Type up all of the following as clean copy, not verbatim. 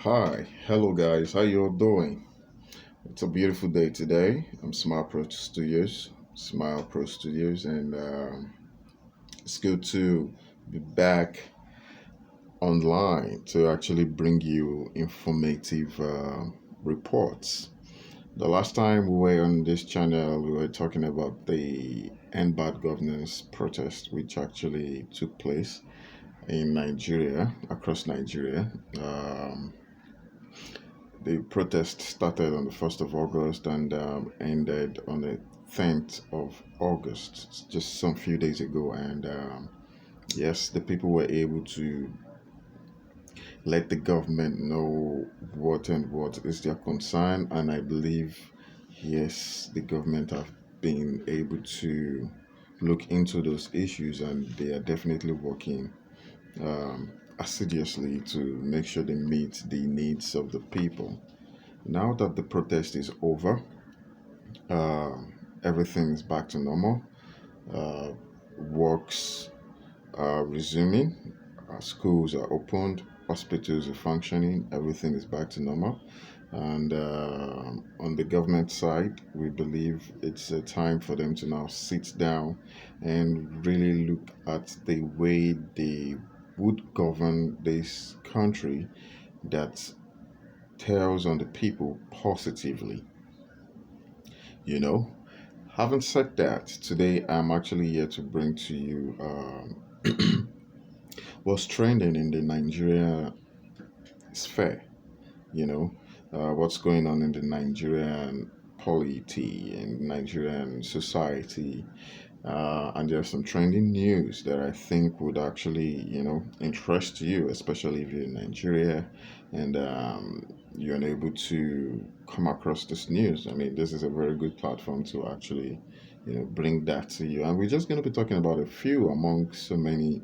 Hi, hello guys, how you all doing? It's a beautiful day today. I'm Smile Pro Studios, and it's good to be back online to actually bring you informative reports. The last time we were on this channel, we were talking about the End Bad Governance protest, which actually took place in Nigeria, across Nigeria. The protest started on the 1st of August and ended on the 10th of August, just some few days ago. And yes, the people were able to let the government know what and what is their concern. And I believe, yes, the government have been able to look into those issues, and they are definitely working assiduously to make sure they meet the needs of the people. Now that the protest is over, uh, everything is back to normal. Uh, Works are resuming, schools are opened, hospitals are functioning, everything is back to normal. And on the government side, we believe it's a time for them to now sit down and really look at the way they would govern this country that tells on the people positively. You know, having said that, today I'm actually here to bring to you what's trending in the Nigeria sphere. You know, what's going on in the Nigerian polity and Nigerian society. And there's some trending news that I think would actually, interest you, especially if you're in Nigeria and you're unable to come across this news. I mean, this is a very good platform to actually, bring that to you. And we're just going to be talking about a few among so many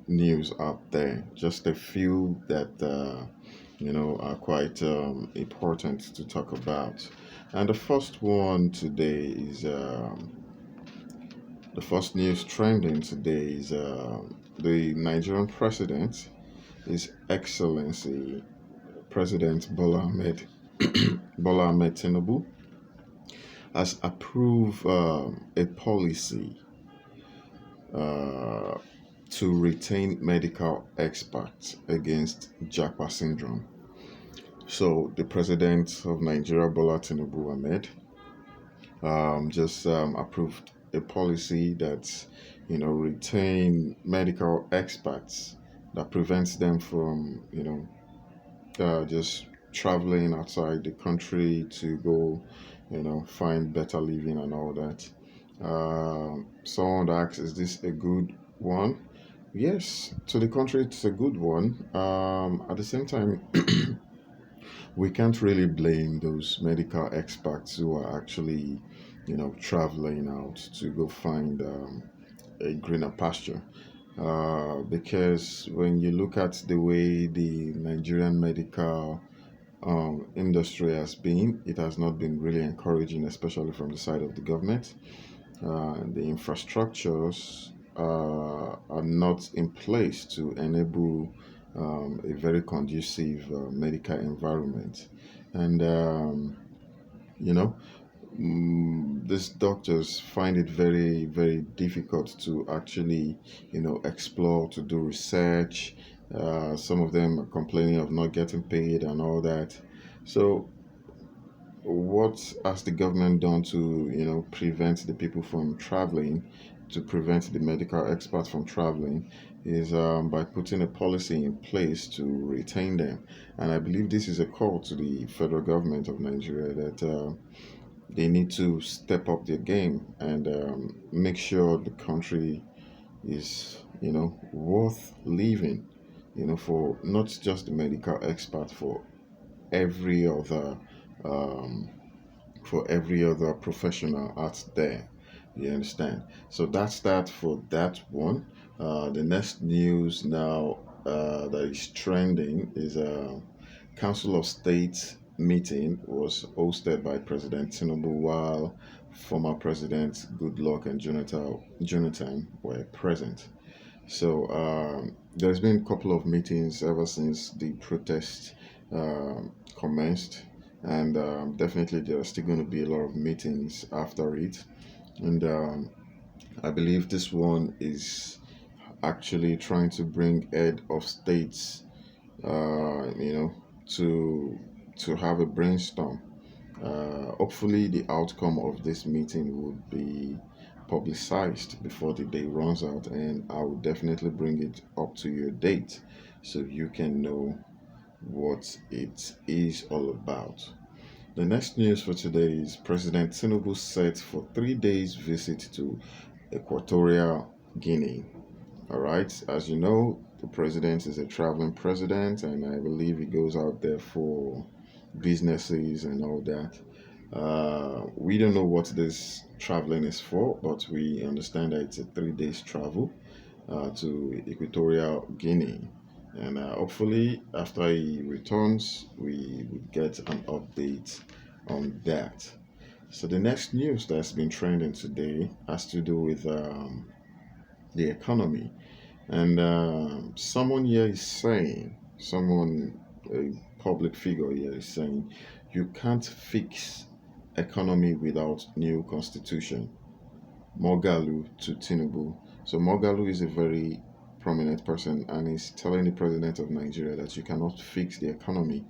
news out there. Just a few that are quite important to talk about. And the first one today is the first news trending today is the Nigerian president, His Excellency President Bola Ahmed Tinubu, has approved a policy uh, to retain medical experts against Japa syndrome. So the president of Nigeria, Bola Tinubu Ahmed, just approved a policy that retain medical experts that prevents them from just traveling outside the country to go find better living and all that. Someone asks, is this a good one? Yes, to the country, it's a good one. At the same time, we can't really blame those medical experts who are actually, traveling out to go find a greener pasture. Because when you look at the way the Nigerian medical industry has been, it has not been really encouraging, especially from the side of the government. The infrastructures are not in place to enable a very conducive medical environment. And, you know, these doctors find it very, very difficult to actually, explore, to do research. Some of them are complaining of not getting paid and all that. So what has the government done to prevent the people from traveling, to prevent the medical experts from traveling, is by putting a policy in place to retain them. And I believe this is a call to the federal government of Nigeria that they need to step up their game and make sure the country is worth living, for not just the medical expert, every other um, for every other professional out there. You understand? So that's that for that one. The next news now that is trending is Council of State meeting was hosted by President Tinubu while former Presidents Goodluck and Jonathan were present. So there's been a couple of meetings ever since the protest commenced, and definitely there are still going to be a lot of meetings after it. And I believe this one is actually trying to bring head of states, you know, to have a brainstorm. Hopefully, the outcome of this meeting would be publicized before the day runs out, and I will definitely bring it up to your date so you can know what it is all about. The next news for today is President Tinubu set for 3 days visit to Equatorial Guinea. All right, as you know, the president is a traveling president, and I believe he goes out there for businesses and all that. We don't know what this traveling is for, but we understand that it's a 3 days travel to Equatorial Guinea. And hopefully, after he returns, we would get an update on that. So, the next news that's been trending today has to do with the economy. And someone here is saying, someone, a public figure here is saying, you can't fix economy without new constitution. Mogalu to Tinubu. So Mogalu is a very prominent person and he's telling the president of Nigeria that you cannot fix the economy,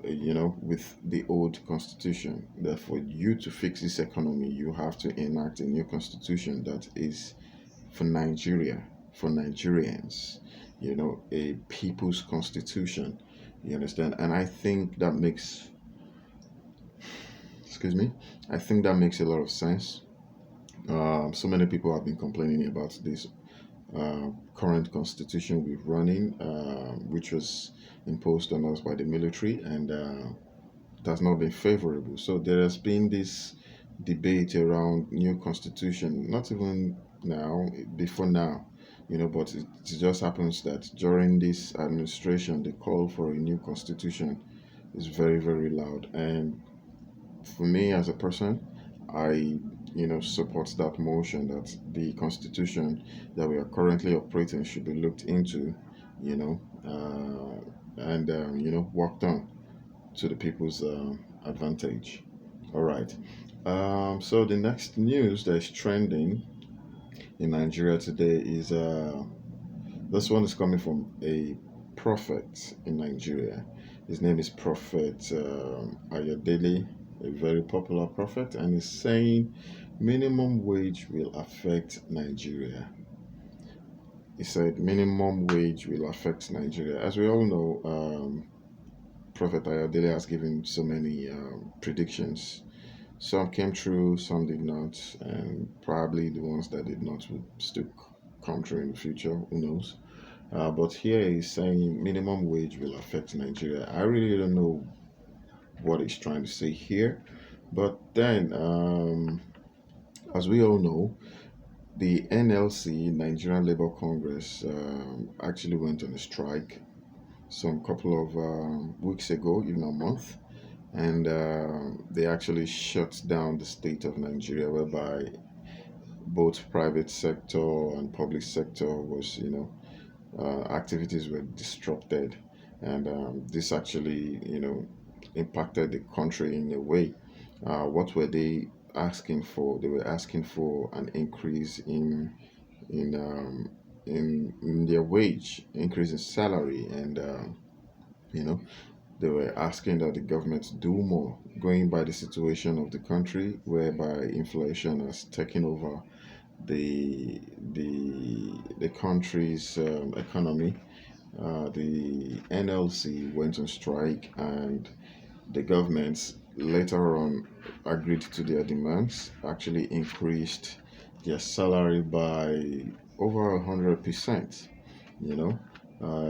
with the old constitution. That for you to fix this economy, you have to enact a new constitution that is for Nigeria, for Nigerians, a people's constitution. You understand? And I think that makes, excuse me, I think that makes a lot of sense. So many people have been complaining about this current constitution we're running, which was imposed on us by the military, and it has not been favorable. So there has been this debate around new constitution, not even now, before now, but it just happens that during this administration, the call for a new constitution is very, very loud. And for me as a person, I support that motion that the constitution that we are currently operating should be looked into, and worked on to the people's advantage. All right. So the next news that's trending in Nigeria today is this one is coming from a prophet in Nigeria. His name is Prophet Ayodele, a very popular prophet, and he's saying minimum wage will affect Nigeria. He said minimum wage will affect Nigeria. As we all know, Prophet Ayodele has given so many predictions. Some came true, some did not, and probably the ones that did not will still come true in the future. Who knows? But here he's saying minimum wage will affect Nigeria. I really don't know what he's trying to say here. But then, as we all know, the NLC, Nigerian Labour Congress, actually went on a strike some couple of weeks ago, even a month, and they actually shut down the state of Nigeria, whereby both private sector and public sector was, activities were disrupted, and this actually, impacted the country in a way. What were they asking for? They were asking for an increase in um, in their wage, increase in salary, and you know they were asking that the government do more, going by the situation of the country, whereby inflation has taken over the country's economy. The NLC went on strike, and the government later on agreed to their demands, actually increased their salary by over 100%. You know,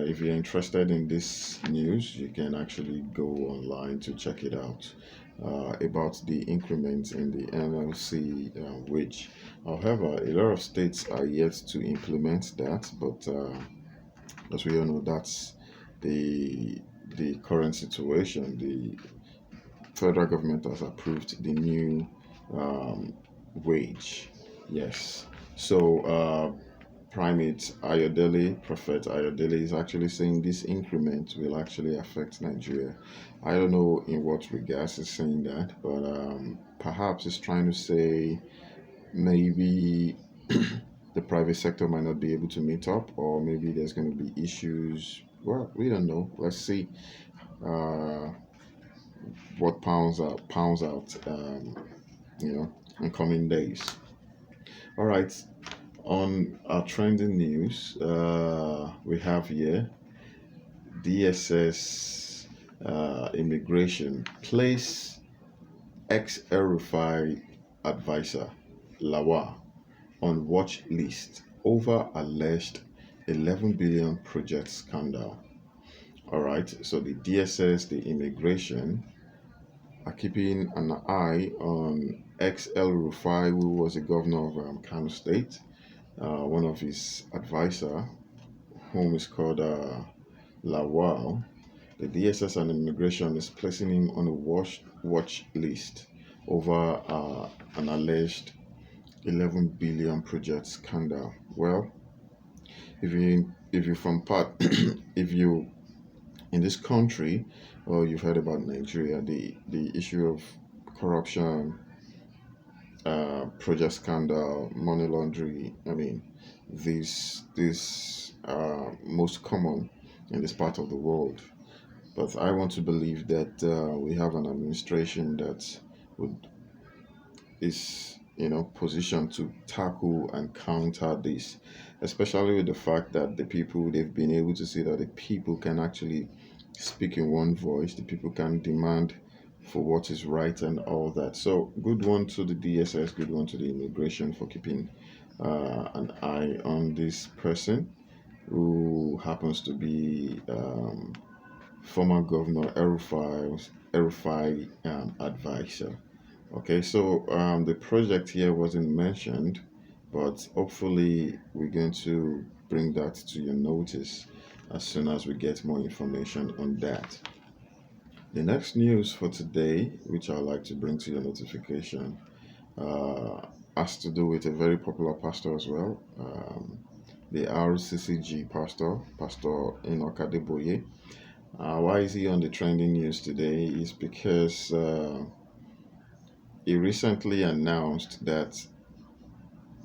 if you're interested in this news, you can actually go online to check it out about the increment in the NLC wage. However, a lot of states are yet to implement that, but as we all know, that's the current situation. The federal government has approved the new um, wage. Yes. So primate Ayodele, Prophet Ayodele, is actually saying this increment will actually affect Nigeria. I don't know in what regards he's saying that, but perhaps he's trying to say maybe the private sector might not be able to meet up, or maybe there's going to be issues. Well, we don't know. Let's see uh, what pounds out, in coming days. All right. On our trending news, we have here DSS immigration place ex-El-Rufai advisor Lawal on watch list over alleged 11 billion project scandal. All right, so the DSS, the immigration, are keeping an eye on ex-El-Rufai, who was the governor of Kano State. One of his advisor, whom is called Lawal. The DSS and immigration is placing him on a watch list over an alleged 11 billion project scandal. Well, if you from part if you in this country, or you've heard about Nigeria, the issue of corruption, project scandal, money laundering. I mean, this most common in this part of the world. But I want to believe that we have an administration that would is positioned to tackle and counter this, especially with the fact that the people, they've been able to see that the people can actually speak in one voice, the people can demand for what is right and all that. So good one to the DSS, good one to the immigration for keeping an eye on this person who happens to be former governor El-Rufai advisor. Okay, so the project here wasn't mentioned, but hopefully we're going to bring that to your notice as soon as we get more information on that. The next news for today, which I'd like to bring to your notification, has to do with a very popular pastor as well, the RCCG pastor, Pastor Enoch Adeboye. Why is he on the trending news today? Is because he recently announced that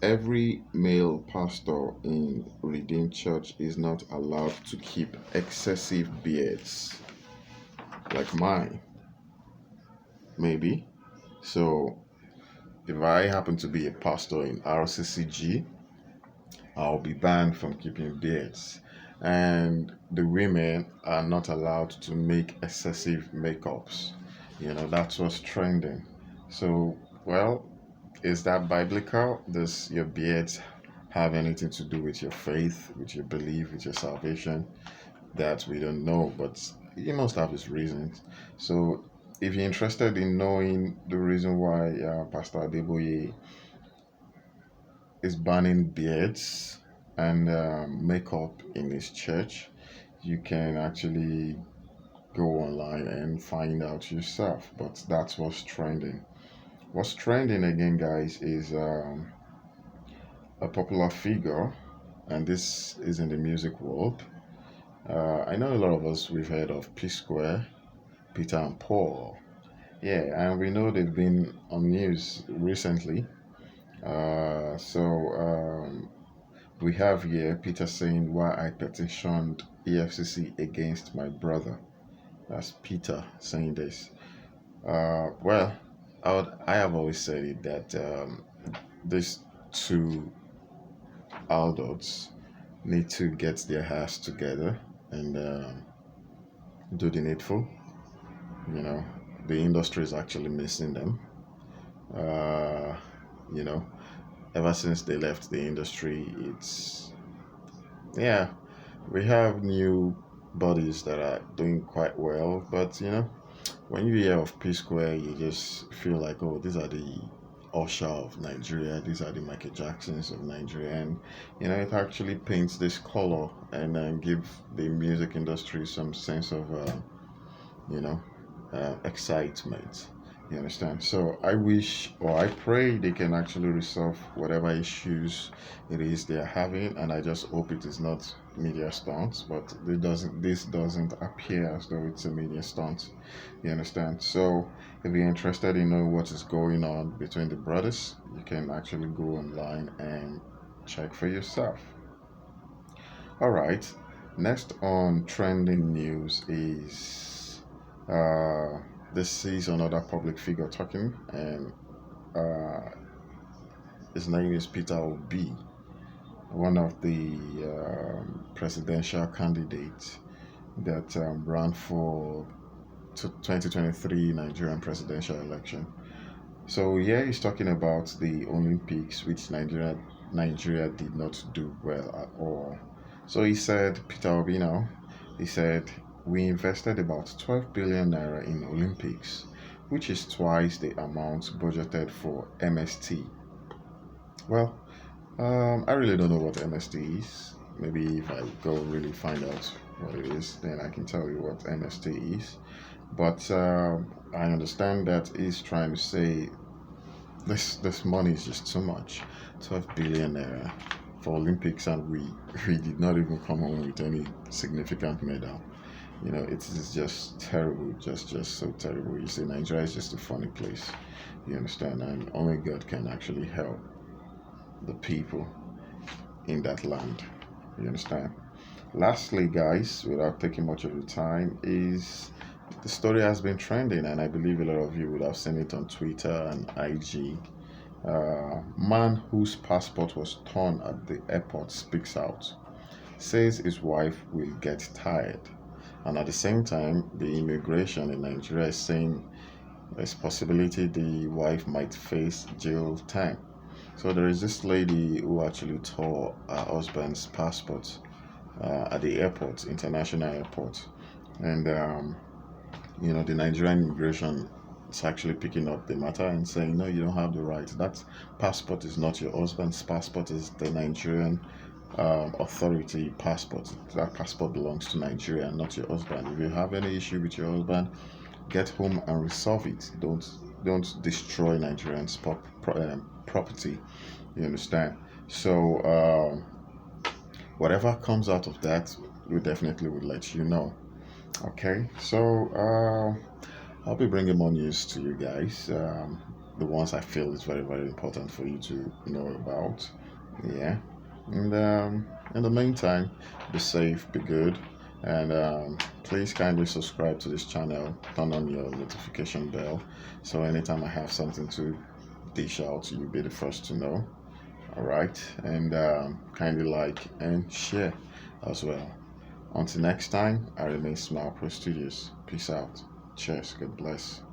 every male pastor in Redeemed Church is not allowed to keep excessive beards, like mine, maybe. So, if I happen to be a pastor in RCCG, I'll be banned from keeping beards. And the women are not allowed to make excessive makeups. That's what's trending. So, well, is that biblical? Does your beard have anything to do with your faith, with your belief, with your salvation? That we don't know, but he must have his reasons. So, if you're interested in knowing the reason why Pastor Adeboye is banning beards and makeup in his church, you can actually go online and find out yourself. But that's what's trending. What's trending again, guys, is a popular figure, and this is in the music world. I know a lot of us, we've heard of P Square, Peter and Paul. Yeah, and we know they've been on news recently. So we have here Peter saying why I petitioned EFCC against my brother. That's Peter saying this. Well, I have always said it that these two adults need to get their hands together and do the needful. The industry is actually missing them. Uh, you know, ever since they left the industry, yeah, we have new bodies that are doing quite well, but when you hear of P Square, you just feel like, oh, these are the Usher of Nigeria, these are the Michael Jacksons of Nigeria, and it actually paints this color and give the music industry some sense of excitement. You understand? So I wish or I pray they can actually resolve whatever issues it is they are having, and I just hope it is not media stunts. But this doesn't appear as though it's a media stunt. You understand? So if you're interested in knowing what is going on between the brothers, you can actually go online and check for yourself. All right. Next on trending news is uh, this is another public figure talking, and uh, his name is Peter Obi, one of the presidential candidates that ran for 2023 Nigerian presidential election. So here he's talking about the Olympics, which Nigeria did not do well at all. So he said, Peter Obi now, he said, we invested about 12 billion naira in Olympics, which is twice the amount budgeted for MST. Well, I really don't know what MST is. Maybe if I go really find out what it is, then I can tell you what MST is. But I understand that he's trying to say this money is just too much. 12 billion naira for Olympics, and we did not even come home with any significant medal. You know, it is just terrible, just so terrible. You see, Nigeria is just a funny place. You understand, and only God can actually help the people in that land. You understand? Lastly, guys, without taking much of your time, is the story has been trending, and I believe a lot of you would have seen it on Twitter and IG. Man whose passport was torn at the airport speaks out, says his wife will get tired. And at the same time, the immigration in Nigeria is saying there's possibility the wife might face jail time. So there is this lady who actually tore her husband's passport at the airport, international airport, and the Nigerian immigration is actually picking up the matter and saying, no, you don't have the right. That passport is not your husband's passport; is the Nigerian authority passport. That passport belongs to Nigeria, not your husband. If you have any issue with your husband, get home and resolve it. Don't destroy Nigerian property. You understand? So whatever comes out of that, we definitely will let you know. Okay, so I'll be bringing more news to you guys. The ones I feel is very, very important for you to know about. Yeah, and in the meantime, be safe, be good, and please kindly subscribe to this channel. Turn on your notification bell, so anytime I have something to dish out, you'll be the first to know. All right, and kindly like and share as well. Until next time, I remain Smile Pro Studios. Peace out. Cheers. God bless.